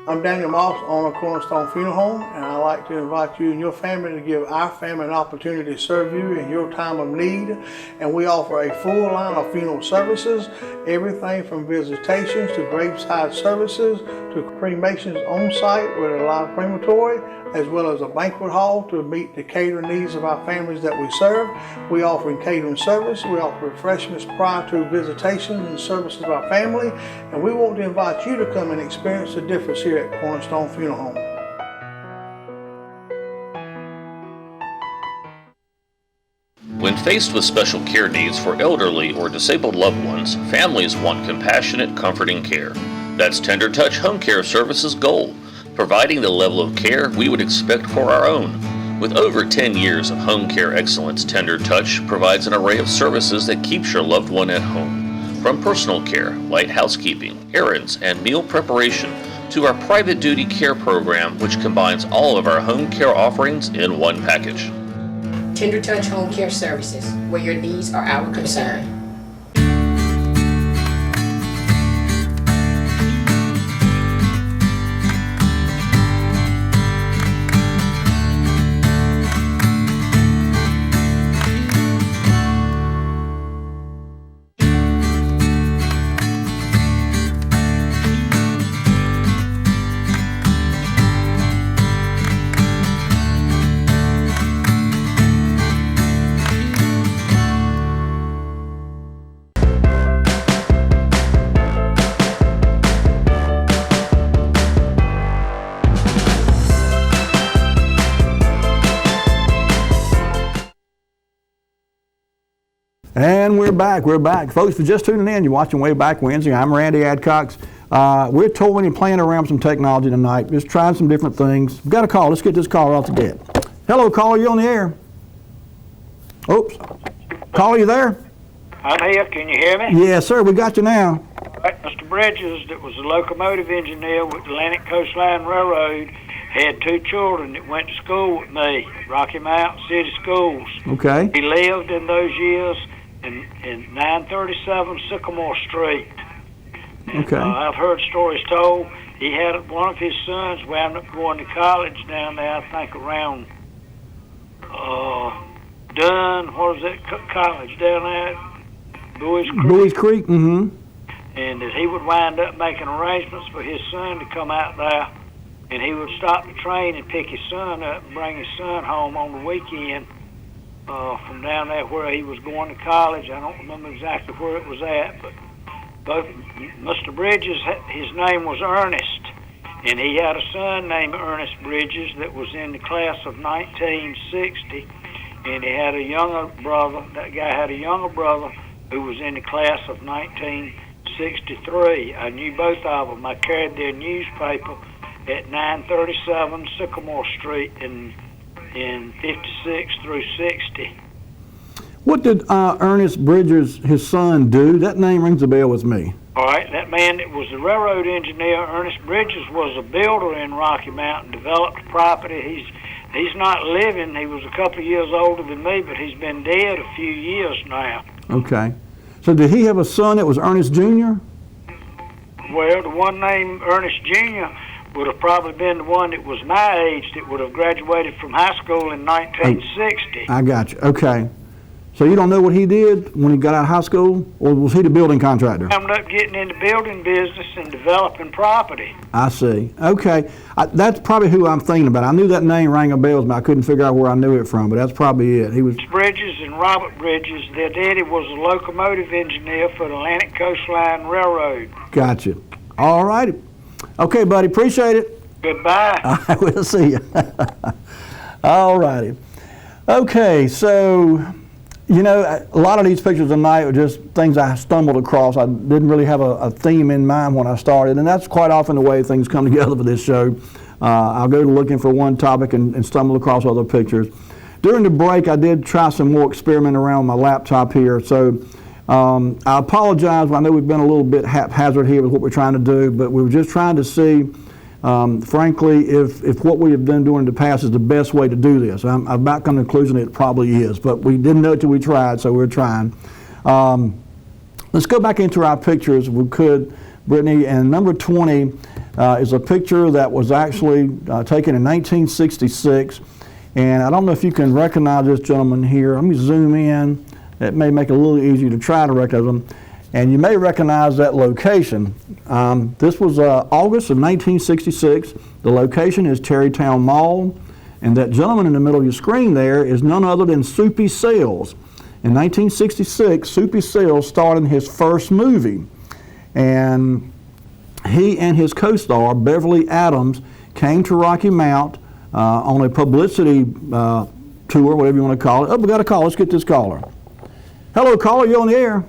I'm Daniel Moss, owner of Cornerstone Funeral Home, and I'd like to invite you and your family to give our family an opportunity to serve you in your time of need. And we offer a full line of funeral services, everything from visitations to graveside services to cremations on site with a live crematory, as well as a banquet hall to meet the catering needs of our families that we serve. We offer catering service, we offer refreshments prior to visitations and services of our family, and we want to invite you to come and experience the difference here at Cornerstone Funeral Home. When faced with special care needs for elderly or disabled loved ones, families want compassionate, comforting care. That's Tender Touch Home Care Services' goal, providing the level of care we would expect for our own. With over 10 years of home care excellence, Tender Touch provides an array of services that keeps your loved one at home. From personal care, light housekeeping, errands, and meal preparation, to our private duty care program, which combines all of our home care offerings in one package. Tender Touch Home Care Services, where your needs are our concern. And we're back. Folks, for just tuning in, you're watching Wayback Wednesday. I'm Randy Adcox. We're toying and playing around with some technology tonight, just trying some different things. We've got a call. Let's get this caller out to get. Hello, caller, you on the air? Oops. Caller, you there? I'm here. Can you hear me? Yes, sir. We got you now. All right, Mr. Bridges, that was a locomotive engineer with Atlantic Coastline Railroad, had two children that went to school with me, Rocky Mountain City Schools. Okay. He lived in those years in 937 Sycamore Street. And, okay. I've heard stories told. He had one of his sons wound up going to college down there, I think around Dunn, what was that college down there? Bowie's Creek. Bowie's Creek, mm-hmm. And that he would wind up making arrangements for his son to come out there, and he would stop the train and pick his son up and bring his son home on the weekend from down there where he was going to college. I don't remember exactly where it was at, but both Mr. Bridges, his name was Ernest, and he had a son named Ernest Bridges that was in the class of 1960, and he had a younger brother. That guy had a younger brother who was in the class of 1963. I knew both of them. I carried their newspaper at 937 Sycamore Street in 56 through 60. What did Ernest Bridges, his son, do? That name rings a bell with me. All right, that man that was the railroad engineer, Ernest Bridges, was a builder in Rocky Mountain, developed property. He's not living. He was a couple of years older than me, but he's been dead a few years now. Okay. So did he have a son that was Ernest Jr.? Well, the one named Ernest Jr. would have probably been the one that was my age that would have graduated from high school in 1960. I got you. Okay. So you don't know what he did when he got out of high school, or was he the building contractor? I ended up getting into building business and developing property. I see. Okay. That's probably who I'm thinking about. I knew that name rang a bell, but I couldn't figure out where I knew it from, but that's probably it. He was Bridges and Robert Bridges. Their daddy was a locomotive engineer for the Atlantic Coastline Railroad. Gotcha. All righty. Okay, buddy. Appreciate it. Goodbye. All right, we'll see you. All righty. Okay, so, you know, a lot of these pictures tonight are just things I stumbled across. I didn't really have a theme in mind when I started, and that's quite often the way things come together for this show. I'll go looking for one topic and stumble across other pictures. During the break, I did try some more experimenting around my laptop here, so I apologize. I know we've been a little bit haphazard here with what we're trying to do, but we were just trying to see, frankly, if what we have been doing in the past is the best way to do this. I've about come to the conclusion it probably is, but we didn't know till we tried, so we're trying. Let's go back into our pictures, if we could, Brittany, and number 20 is a picture that was actually taken in 1966, and I don't know if you can recognize this gentleman here. Let me zoom in. It may make it a little easier to try to recognize him. And you may recognize that location. This was August of 1966. The location is Tarrytown Mall. And that gentleman in the middle of your screen there is none other than Soupy Sales. In 1966, Soupy Sales starred in his first movie. And he and his co-star, Beverly Adams, came to Rocky Mount on a publicity tour, whatever you want to call it. Oh, we got a call. Let's get this caller. Hello, caller. You're on the air.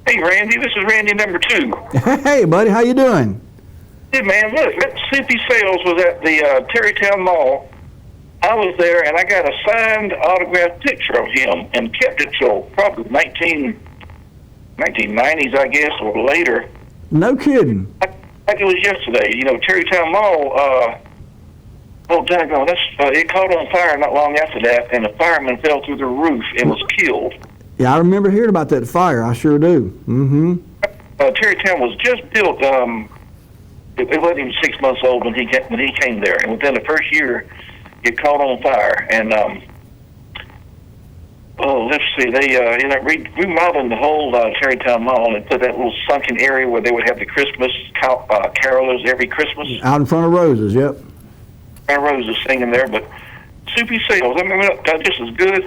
Hey, Randy, this is Randy number 2. Hey, buddy, how you doing? Hey, man, look, that Soupy Sales was at the Tarrytown Mall. I was there, and I got a signed, autographed picture of him and kept it till probably 1990s, I guess, or later. No kidding. Like it was yesterday. You know, Tarrytown Mall, daggone, it caught on fire not long after that, and the fireman fell through the roof and was killed. Yeah, I remember hearing about that fire. I sure do. Mm-hmm. Tarrytown was just built. It wasn't even 6 months old when he came there, and within the first year, it caught on fire. And let's see, they remodeled the whole Tarrytown Mall and put that little sunken area where they would have the Christmas carolers every Christmas. Out in front of Roses, yep. And Roses singing there, but Soupy Sales, I mean, that just as good.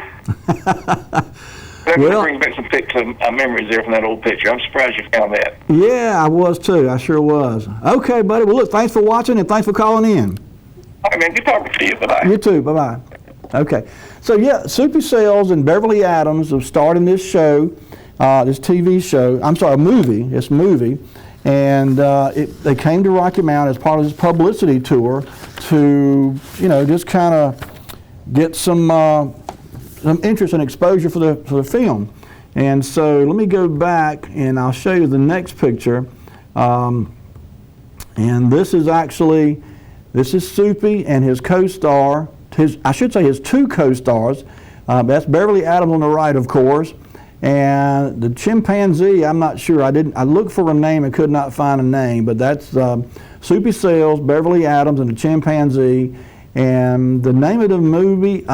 That brings back some memories there from that old picture. I'm surprised you found that. Yeah, I was too. I sure was. Okay, buddy. Well, look, thanks for watching and thanks for calling in. All right, man. Good talking to you. Bye-bye. You too. Bye-bye. Okay. So, yeah, Soupy Sales and Beverly Adams have starred in this show, this TV show. I'm sorry, this movie. And they came to Rocky Mount as part of this publicity tour to, just kind of get some interest and exposure for the film. And so let me go back and I'll show you the next picture. And this is Soupy and his co-star, his two co-stars. That's Beverly Adams on the right, of course. And the chimpanzee, I'm not sure. I looked for a name and could not find a name, but that's Soupy Sales, Beverly Adams, and the chimpanzee. And the name of the movie,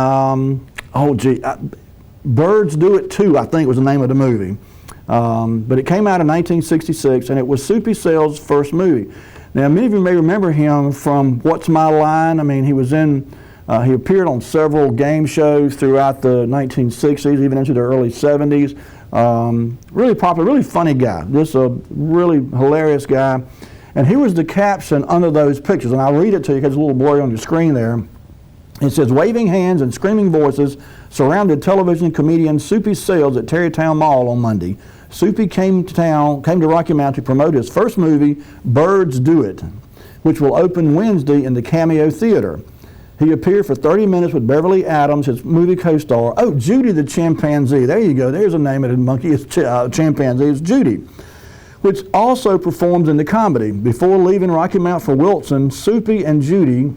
Birds Do It Too, I think was the name of the movie. But it came out in 1966, and it was Soupy Sales' first movie. Now, many of you may remember him from What's My Line? I mean, he appeared on several game shows throughout the 1960s, even into the early 70s. Really popular, really funny guy, just a really hilarious guy. And he was the caption under those pictures, and I'll read it to you because it's a little blurry on your screen there. It says, waving hands and screaming voices surrounded television comedian Soupy Sales at Tarrytown Mall on Monday. Soupy came to Rocky Mount to promote his first movie, Birds Do It, which will open Wednesday in the Cameo Theater. He appeared for 30 minutes with Beverly Adams, his movie co-star. Oh, Judy the chimpanzee. There you go. There's a name of the monkey. It's chimpanzee. It's Judy, which also performs in the comedy. Before leaving Rocky Mount for Wilson, Beverly and Judy,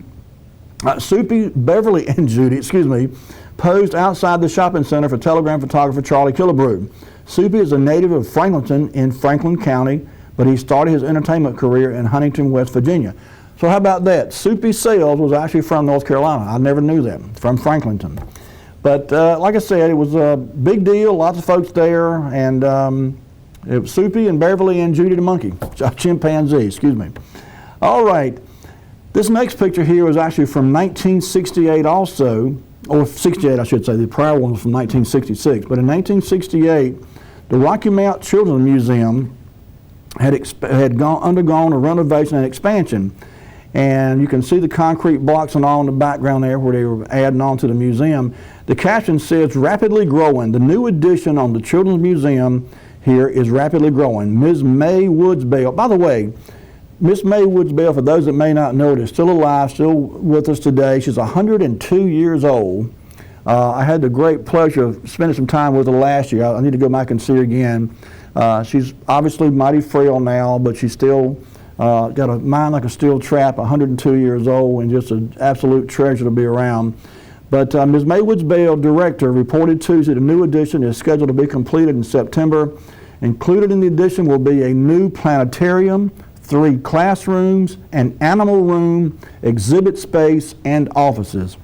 posed outside the shopping center for telegram photographer Charlie Killebrew. Soupy is a native of Franklinton in Franklin County, but he started his entertainment career in Huntington, West Virginia. So how about that? Soupy Sales was actually from North Carolina. I never knew that, from Franklinton. But like I said, it was a big deal, lots of folks there, and it was Soupy and Beverly and Judy the monkey, chimpanzee, excuse me. All right, this next picture here was actually from 1968 also, or 68 I should say, the prior one was from 1966, but in 1968, the Rocky Mount Children's Museum had undergone a renovation and expansion. And you can see the concrete blocks and all in the background there where they were adding on to the museum. The caption says, rapidly growing. The new addition on the Children's Museum here is rapidly growing. Ms. May Woods Bell. By the way, Miss May Woods Bell, for those that may not know it, is still alive, still with us today. She's 102 years old. I had the great pleasure of spending some time with her last year. I need to go back and see her again. She's obviously mighty frail now, but she's still got a mind like a steel trap, 102 years old, and just an absolute treasure to be around. But Ms. May Woods Bell, director, reported Tuesday the new addition is scheduled to be completed in September. Included in the addition will be a new planetarium, 3 classrooms, an animal room, exhibit space, and offices.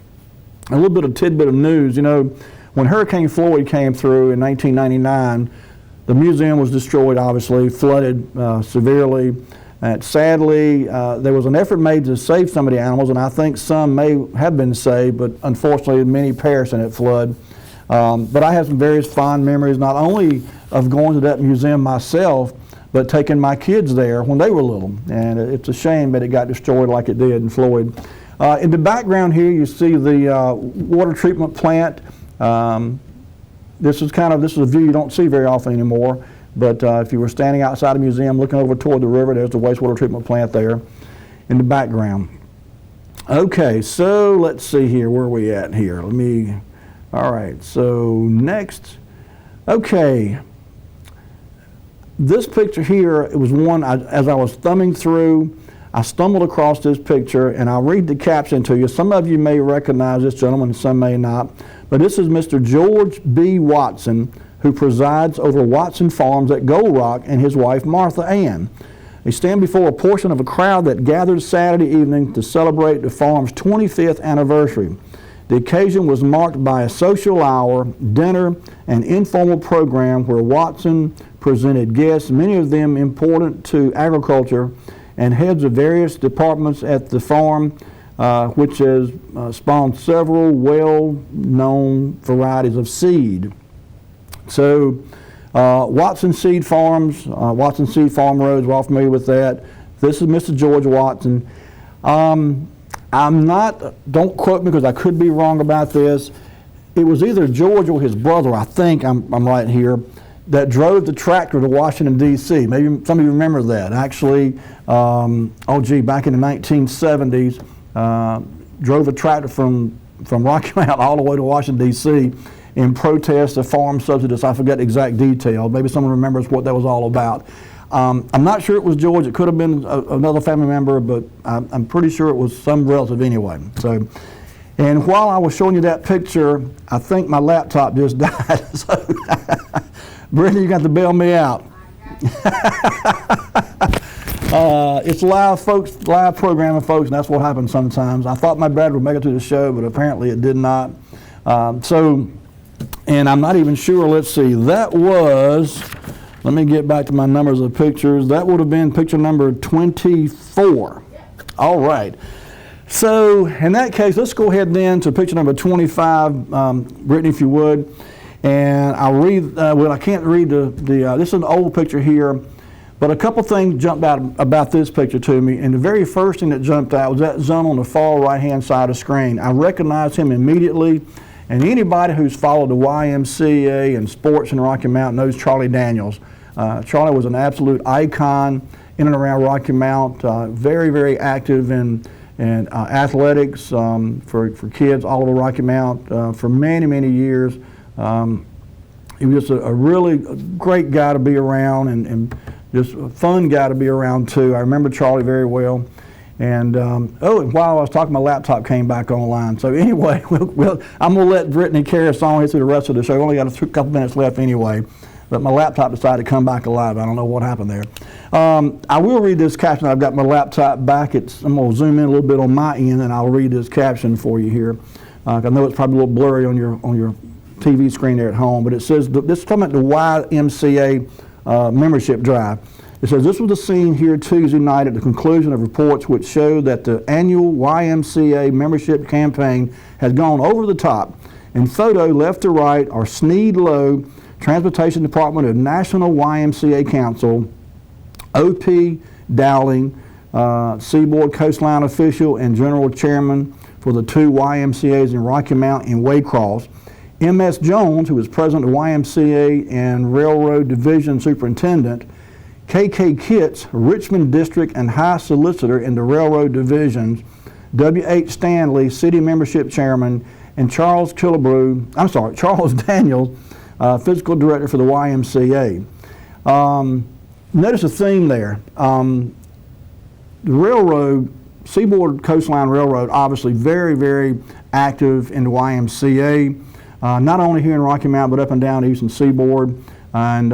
A little bit of tidbit of news, you know, when Hurricane Floyd came through in 1999, the museum was destroyed, obviously, flooded severely. And sadly, there was an effort made to save some of the animals, and I think some may have been saved, but unfortunately many perished in that flood. But I have some various fond memories, not only of going to that museum myself, but taking my kids there when they were little. And it's a shame that it got destroyed like it did in Floyd. In the background here, you see the water treatment plant. This is a view you don't see very often anymore. But if you were standing outside the museum looking over toward the river, there's the wastewater treatment plant there in the background. Okay, so let's see here, where are we at here? All right, so next. Okay, this picture here, it was one, as I was thumbing through, I stumbled across this picture, and I'll read the caption to you. Some of you may recognize this gentleman, and some may not. But this is Mr. George B. Watson, who presides over Watson Farms at Gold Rock, and his wife Martha Ann. They stand before a portion of a crowd that gathered Saturday evening to celebrate the farm's 25th anniversary. The occasion was marked by a social hour, dinner, and informal program where Watson presented guests, many of them important to agriculture, and heads of various departments at the farm, which has spawned several well-known varieties of seed. So Watson Seed Farms, Watson Seed Farm Roads, we're all familiar with that. This is Mr. George Watson. Don't quote me because I could be wrong about this. It was either George or his brother, I think I'm right here, that drove the tractor to Washington, D.C. Maybe some of you remember that. Actually, back in the 1970s, drove a tractor from Rocky Mount all the way to Washington, D.C. in protest of farm subsidies. I forget the exact detail. Maybe someone remembers what that was all about. I'm not sure it was George. It could have been another family member, but I'm pretty sure it was some relative anyway. So, and while I was showing you that picture, I think my laptop just died. So, Brittany, you got to bail me out. It's live, folks, live programming, folks, and that's what happens sometimes. I thought my battery would make it to the show, but apparently it did not. And I'm not even sure, let's see, that was, let me get back to my numbers of pictures. That would have been picture number 24. All right. So in that case, let's go ahead then to picture number 25, Brittany, if you would. And I'll read, I can't read this is an old picture here, but a couple things jumped out about this picture to me. And the very first thing that jumped out was that zone on the far right-hand side of the screen. I recognized him immediately. And anybody who's followed the YMCA and sports in Rocky Mount knows Charlie Daniels. Charlie was an absolute icon in and around Rocky Mount, very, very active in athletics for kids all over Rocky Mount for many, many years. He was just a really great guy to be around and just a fun guy to be around too. I remember Charlie very well. And and while I was talking, my laptop came back online. So anyway, I'm going to let Brittany carry us on here through the rest of the show. We've only got a couple minutes left anyway. But my laptop decided to come back alive. I don't know what happened there. I will read this caption. I've got my laptop back. I'm going to zoom in a little bit on my end, and I'll read this caption for you here. I know it's probably a little blurry on your TV screen there at home, but it says, this is talking about the YMCA membership drive. It says, this was the scene here Tuesday night at the conclusion of reports which show that the annual YMCA membership campaign has gone over the top. In photo, left to right, are Sneed Low, Transportation Department of National YMCA Council, O.P. Dowling, Seaboard Coastline official and general chairman for the 2 YMCAs in Rocky Mount and Waycross, M.S. Jones, who is president of YMCA and Railroad Division Superintendent, K.K. Kitts, Richmond District and High Solicitor in the Railroad Divisions, W.H. Stanley, City Membership Chairman, and Charles Daniels, Physical Director for the YMCA. Notice a theme there. The railroad, Seaboard Coastline Railroad, obviously very, very active in the YMCA, not only here in Rocky Mount, but up and down the Eastern Seaboard. And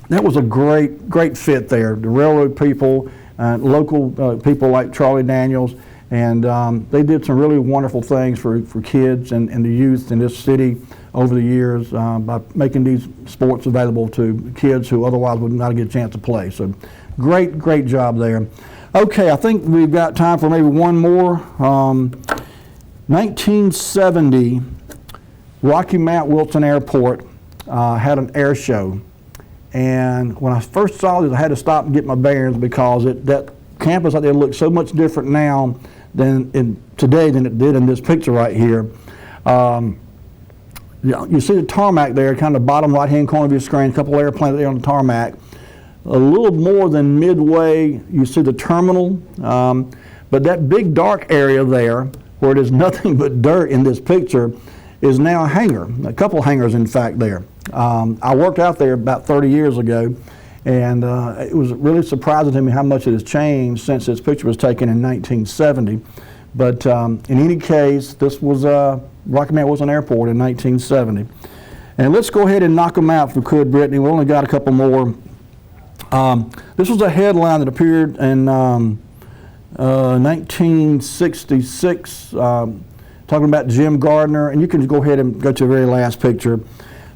that was a great fit there. The railroad people, local people like Charlie Daniels, and they did some really wonderful things for kids and the youth in this city over the years by making these sports available to kids who otherwise would not get a chance to play. So great job there. Okay, I think we've got time for maybe one more. 1970, Rocky Mount Wilson Airport had an air show. And when I first saw this, I had to stop and get my bearings because that campus out there looks so much different now today than it did in this picture right here. You see the tarmac there, kind of the bottom right-hand corner of your screen, a couple airplanes there on the tarmac. A little more than midway, you see the terminal, but that big dark area there, where it is nothing but dirt in this picture, is now a hangar, a couple hangars in fact there. I worked out there about 30 years ago, and it was really surprising to me how much it has changed since this picture was taken in 1970. But in any case, this was Rocky Mount Wilson Airport in 1970. And let's go ahead and knock them out if we could, Brittany. We only got a couple more. This was a headline that appeared in 1966, talking about Jim Gardner, and you can go ahead and go to the very last picture.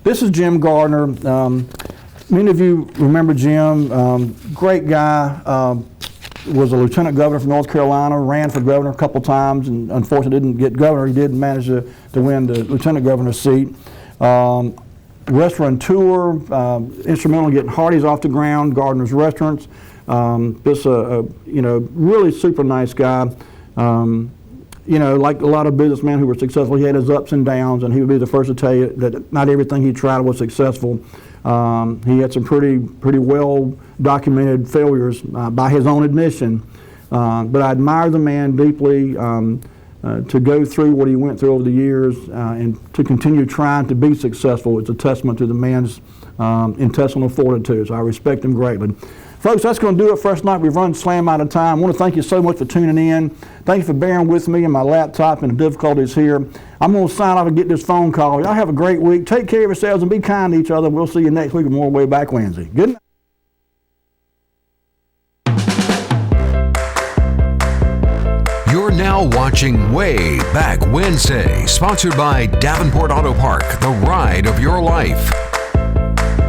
This is Jim Gardner. Many of you remember Jim, great guy, was a lieutenant governor from North Carolina, ran for governor a couple times, and unfortunately didn't get governor. He did manage to win the lieutenant governor's seat. Restaurateur, instrumental in getting Hardee's off the ground, Gardner's Restaurants. Just really super nice guy. Like a lot of businessmen who were successful, he had his ups and downs, and he would be the first to tell you that not everything he tried was successful. He had some pretty well documented failures by his own admission. But I admire the man deeply to go through what he went through over the years and to continue trying to be successful. It's a testament to the man's intestinal fortitude. So I respect him greatly. Folks, that's going to do it for us tonight. We've run slam out of time. I want to thank you so much for tuning in. Thank you for bearing with me and my laptop and the difficulties here. I'm going to sign off and get this phone call. Y'all have a great week. Take care of yourselves and be kind to each other. We'll see you next week with more Wayback Wednesday. Good night. You're now watching Wayback Wednesday, sponsored by Davenport Auto Park, the ride of your life.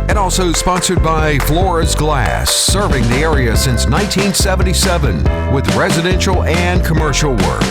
And also sponsored by Flores Glass, serving the area since 1977 with residential and commercial work.